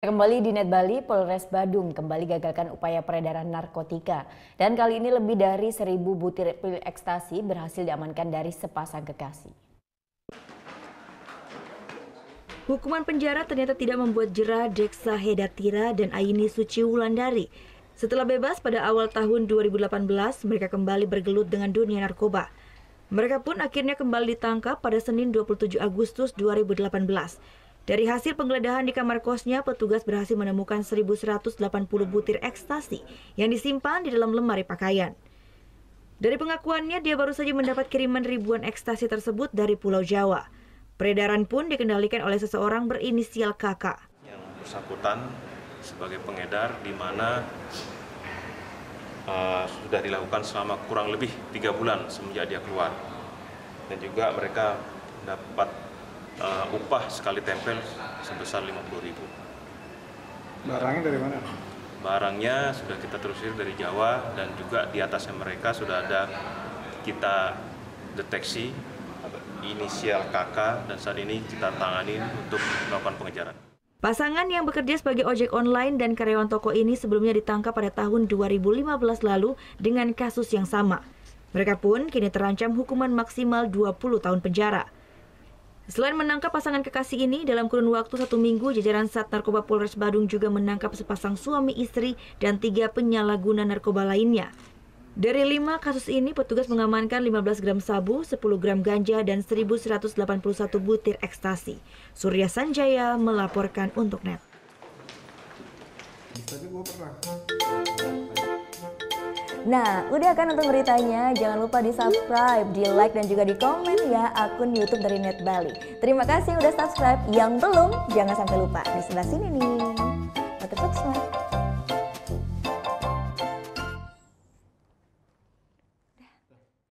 Kembali di Net Bali, Polres Badung kembali gagalkan upaya peredaran narkotika. Dan kali ini lebih dari 1.000 butir pil ekstasi berhasil diamankan dari sepasang kekasih. Hukuman penjara ternyata tidak membuat jera Deksa Hedatira dan Aini Suci Wulandari. Setelah bebas pada awal tahun 2018, mereka kembali bergelut dengan dunia narkoba. Mereka pun akhirnya kembali ditangkap pada Senin 27 Agustus 2018. Dari hasil penggeledahan di kamar kosnya, petugas berhasil menemukan 1.180 butir ekstasi yang disimpan di dalam lemari pakaian. Dari pengakuannya, dia baru saja mendapat kiriman ribuan ekstasi tersebut dari Pulau Jawa. Peredaran pun dikendalikan oleh seseorang berinisial KK. Yang bersangkutan sebagai pengedar di mana sudah dilakukan selama kurang lebih 3 bulan semenjak dia keluar. Dan juga mereka dapat upah sekali tempel sebesar 50.000. Barangnya dari mana? Barangnya sudah kita telusuri dari Jawa dan juga di atasnya mereka sudah ada kita deteksi inisial KK dan saat ini kita tangani untuk melakukan pengejaran. Pasangan yang bekerja sebagai ojek online dan karyawan toko ini sebelumnya ditangkap pada tahun 2015 lalu dengan kasus yang sama. Mereka pun kini terancam hukuman maksimal 20 tahun penjara. Selain menangkap pasangan kekasih ini, dalam kurun waktu 1 minggu, jajaran Sat Narkoba Polres Badung juga menangkap sepasang suami istri dan 3 penyalahguna narkoba lainnya. Dari 5 kasus ini, petugas mengamankan 15 gram sabu, 10 gram ganja, dan 1.181 butir ekstasi. Surya Sanjaya melaporkan untuk Net. Nah, udah kan untuk beritanya? Jangan lupa di subscribe, di like, dan juga di komen ya akun YouTube dari Net Bali. Terima kasih udah subscribe. Yang belum, jangan sampai lupa. Di sebelah sini nih. Tetap subscribe.